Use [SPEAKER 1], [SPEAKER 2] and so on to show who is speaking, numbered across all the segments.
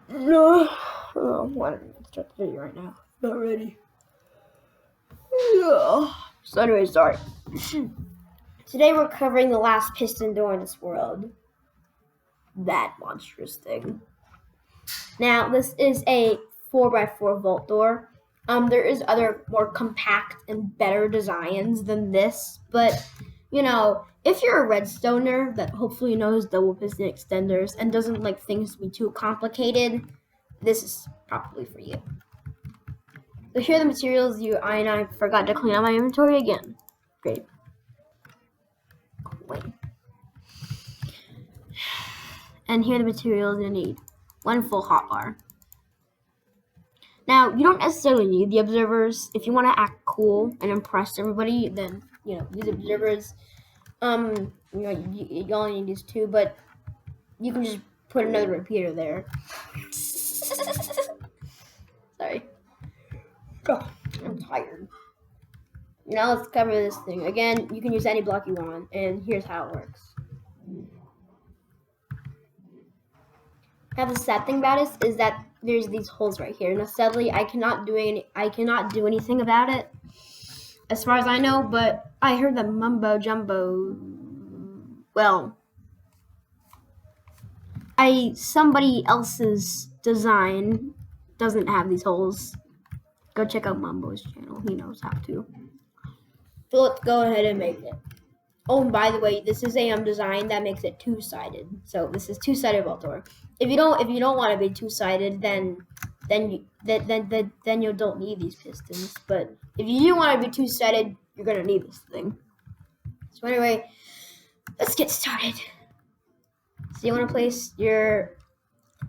[SPEAKER 1] No, why don't you start the video right now? Not ready. Yeah. So anyway, sorry. Today we're covering the last piston door in this world. That monstrous thing. Now this is a 4x4 vault door. There is other more compact and better designs than this, but you know, if you're a redstoner that hopefully knows double piston extenders and doesn't like things to be too complicated, this is probably for you. So here are the materials I forgot to clean out my inventory again. Great. Wait. And here are the materials you need. 1 full hotbar. Now, you don't necessarily need the observers. If you want to act cool and impress everybody, then, these observers, you only need these 2, but you can just put another repeater there. Sorry. Oh, I'm tired. Now let's cover this thing. Again, you can use any block you want, and here's how it works. Now the sad thing about it is that there's these holes right here. Now sadly, I cannot do anything about it, as far as I know. But I heard that mumbo jumbo. Well, somebody else's design doesn't have these holes. Go check out Mumbo's channel. He knows how to. So let's go ahead and make it. Oh, and by the way, this is a design that makes it 2-sided. So this is 2-sided vault door. If you don't want to be 2-sided, then you don't need these pistons. But if you do want to be 2-sided, you're gonna need this thing. So anyway, let's get started. So you want to place your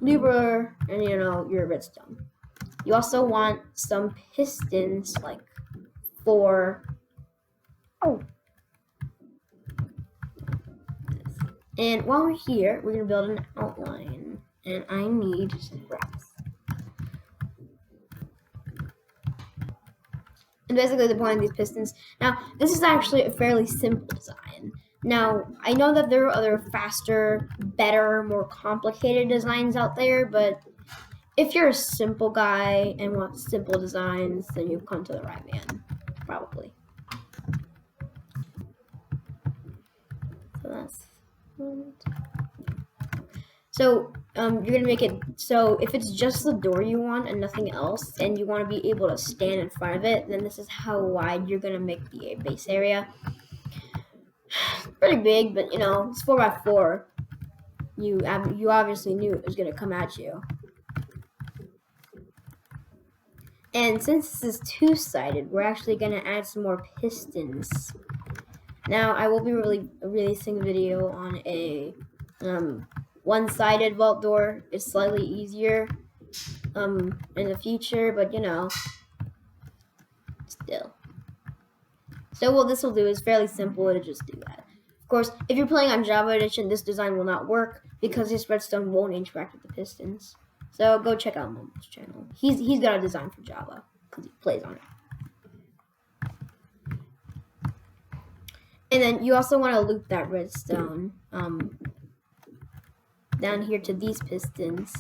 [SPEAKER 1] lever and your redstone. You also want some pistons, like 4. Oh. And while we're here, we're going to build an outline. And I need some grass. And basically the point of these pistons. Now, this is actually a fairly simple design. Now, I know that there are other faster, better, more complicated designs out there, but if you're a simple guy and want simple designs, then you've come to the right man, probably. So that's... So you're gonna make it so if it's just the door you want and nothing else, and you want to be able to stand in front of it, then this is how wide you're gonna make the base area. It's pretty big, but it's 4x4. You obviously knew it was gonna come at you. And since this is 2-sided, we're actually gonna add some more pistons. Now I will be releasing a video on a 1-sided vault door. It's slightly easier in the future, but still. So what this will do is fairly simple. It'll just do that. Of course, if you're playing on Java Edition, this design will not work because this redstone won't interact with the pistons. So go check out Momo's channel. He's got a design for Java because he plays on it. And then you also want to loop that redstone down here to these pistons,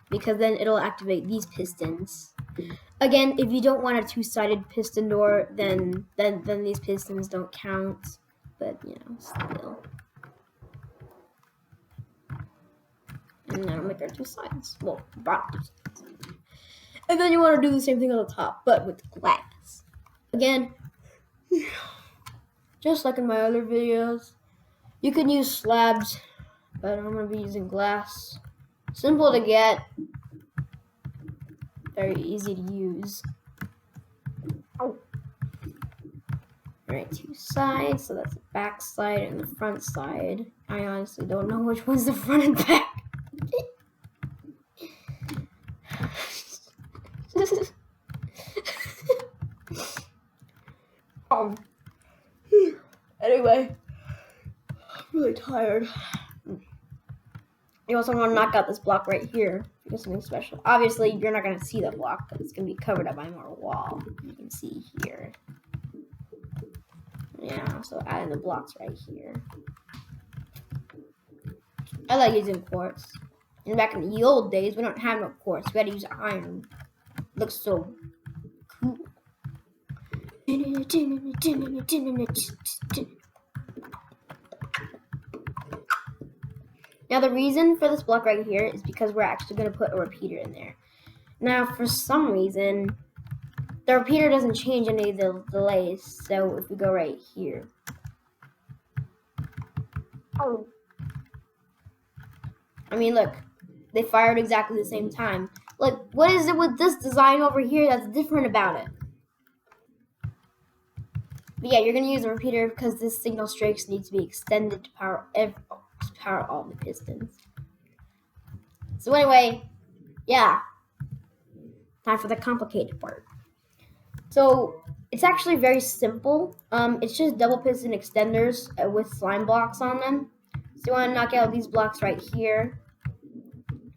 [SPEAKER 1] because then it'll activate these pistons. Again, if you don't want a 2-sided piston door, then these pistons don't count. But still. And that'll make our 2 sides. Well, bottom 2 sides. And then you want to do the same thing on the top, but with glass. Again, just like in my other videos, you can use slabs, but I'm going to be using glass. Simple to get, very easy to use. Oh. Alright, 2 sides, so that's the back side and the front side. I honestly don't know which one's the front and back. Anyway, I'm really tired. You also want to knock out this block right here because something special. Obviously, you're not going to see that block because it's going to be covered up by more wall. You can see here. Yeah, so adding the blocks right here. I like using quartz. And back in the old days, we don't have no quartz. We had to use iron. It looks so cool. Now the reason for this block right here is because we're actually going to put a repeater in there. Now for some reason, the repeater doesn't change any of the delays. So if we go right here. Oh. I mean, look, they fired exactly the same time. Look, what is it with this design over here that's different about it? But yeah, you're going to use a repeater because this signal strength needs to be extended to power all the pistons. So anyway, yeah, time for the complicated part. So it's actually very simple. It's just double piston extenders with slime blocks on them. So you want to knock out these blocks right here,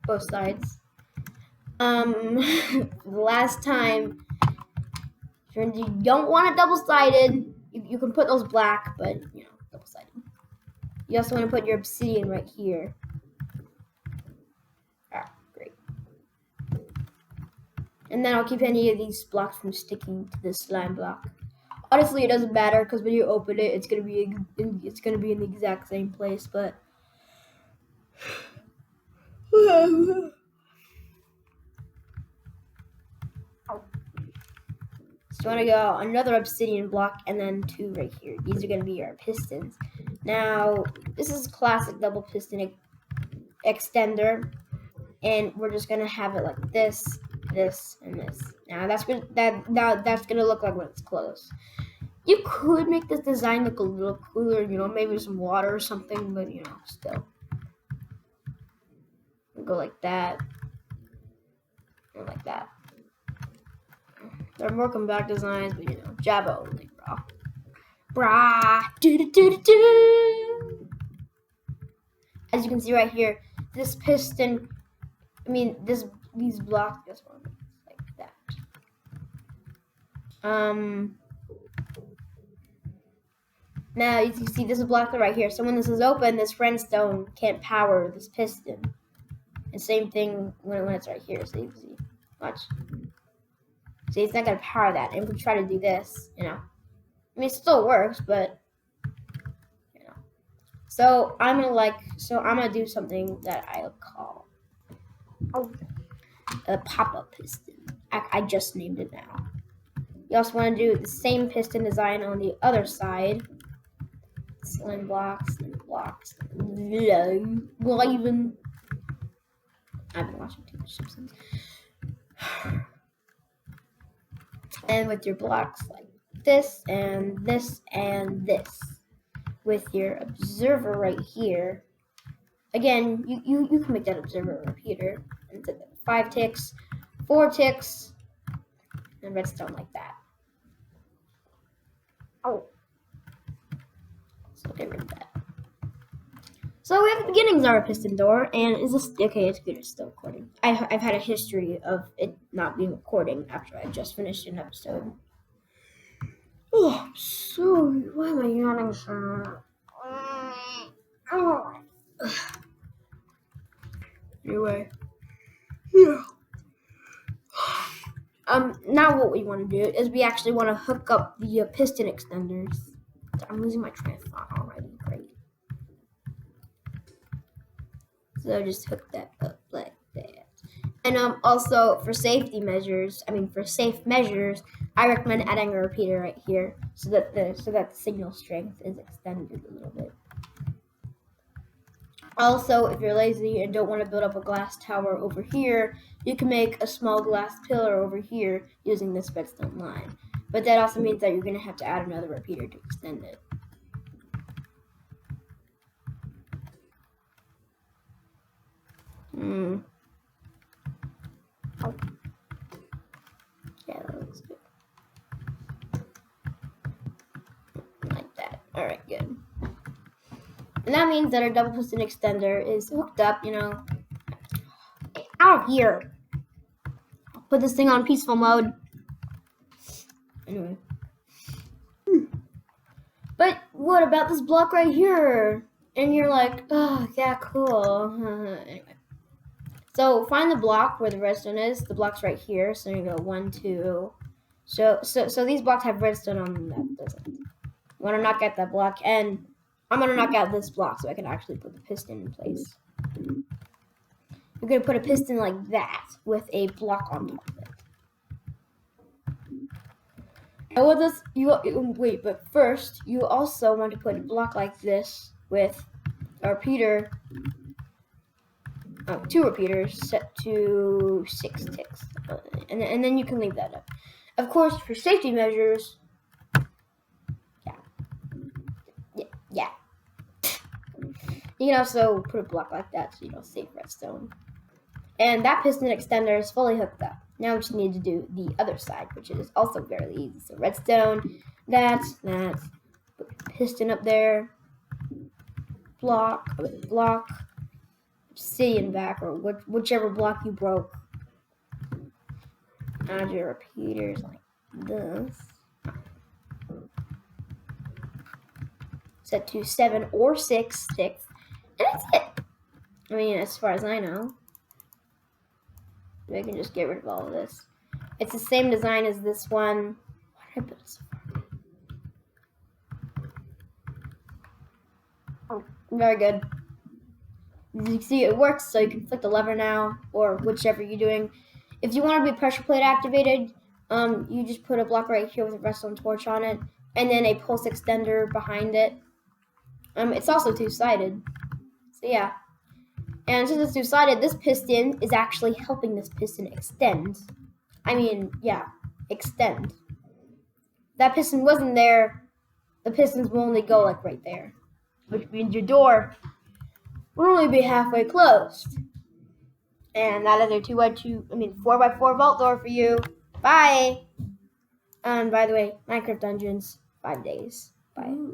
[SPEAKER 1] both sides. The last time, if you don't want it double-sided, you can put those black, but double-sided. You also want to put your obsidian right here. Great. And then I'll keep any of these blocks from sticking to this slime block. Honestly, it doesn't matter because when you open it, it's gonna be in the exact same place. But so you want to go another obsidian block and then 2 right here. These are gonna be our pistons. Now this is classic double piston extender, and we're just gonna have it like this, this, and this. Now that's gonna look like when it's closed. You could make this design look a little cooler, maybe some water or something, but still. We'll go like that, and like that. There are more compact designs, but Java only, brah. As you can see right here, this piston, these blocks just want like that. Now you can see this is blocked right here. So when this is open, this redstone can't power this piston. And same thing when it's right here. So you can see, watch. See, it's not gonna power that. And if we try to do this, it still works, but So I'm gonna do something that I call a pop-up piston. I just named it now. You also want to do the same piston design on the other side. Slime blocks and blocks. Well, I've been watching too much Simpsons. And with your blocks like this and this and this, with your observer right here. Again, you can make that observer a repeater. And 5 ticks, 4 ticks, and redstone like that. Oh. So get rid of that. So we have the beginnings of our piston door, and is this okay? It's good. It's still recording. I've had a history of it not being recording after I just finished an episode. Oh, I'm sorry. Why am I yawning so much? Oh. Anyway, yeah. Now what we want to do is we actually want to hook up the piston extenders. I'm losing my train of thought already. Great. So just hook that up like that. And also for safe measures, I recommend adding a repeater right here so that the signal strength is extended a little bit. Also, if you're lazy and don't want to build up a glass tower over here, you can make a small glass pillar over here using this redstone line. But that also means that you're going to have to add another repeater to extend it. Oh. Yeah, that looks good. Like that. Alright, good. And that means that our double piston extender is hooked up, out of here. I'll put this thing on peaceful mode. Anyway. But what about this block right here? And you're like, oh, yeah, cool. Anyway. So find the block where the redstone is. The block's right here. So you go 1, 2. So these blocks have redstone on them that doesn't. You want to knock out that block, and I'm gonna knock out this block so I can actually put the piston in place. You're gonna put a piston like that with a block on top of it. And with this, wait, but first you also want to put a block like this with a repeater. 2 repeaters set to 6 ticks, and then you can leave that up. Of course, for safety measures, yeah. You can also put a block like that so you don't save redstone. And that piston extender is fully hooked up. Now we just need to do the other side, which is also fairly easy. So redstone, that's put the piston up there, block, city and back, or whichever block you broke. Add your repeaters like this. Set to 7 or 6 ticks, and that's it. I mean, as far as I know. We can just get rid of all of this. It's the same design as this one. Why did I build it so far? Oh, very good. As you can see, it works, so you can flick the lever now, or whichever you're doing. If you want to be pressure plate activated, you just put a block right here with a redstone torch on it, and then a pulse extender behind it. It's also two-sided. So yeah. And since it's two-sided, this piston is actually helping this piston extend. Extend. That piston wasn't there. The pistons will only go like right there, which means your door will only be halfway closed. And that is a 4x4 vault door for you. Bye. And by the way, Minecraft Dungeons, 5 days. Bye.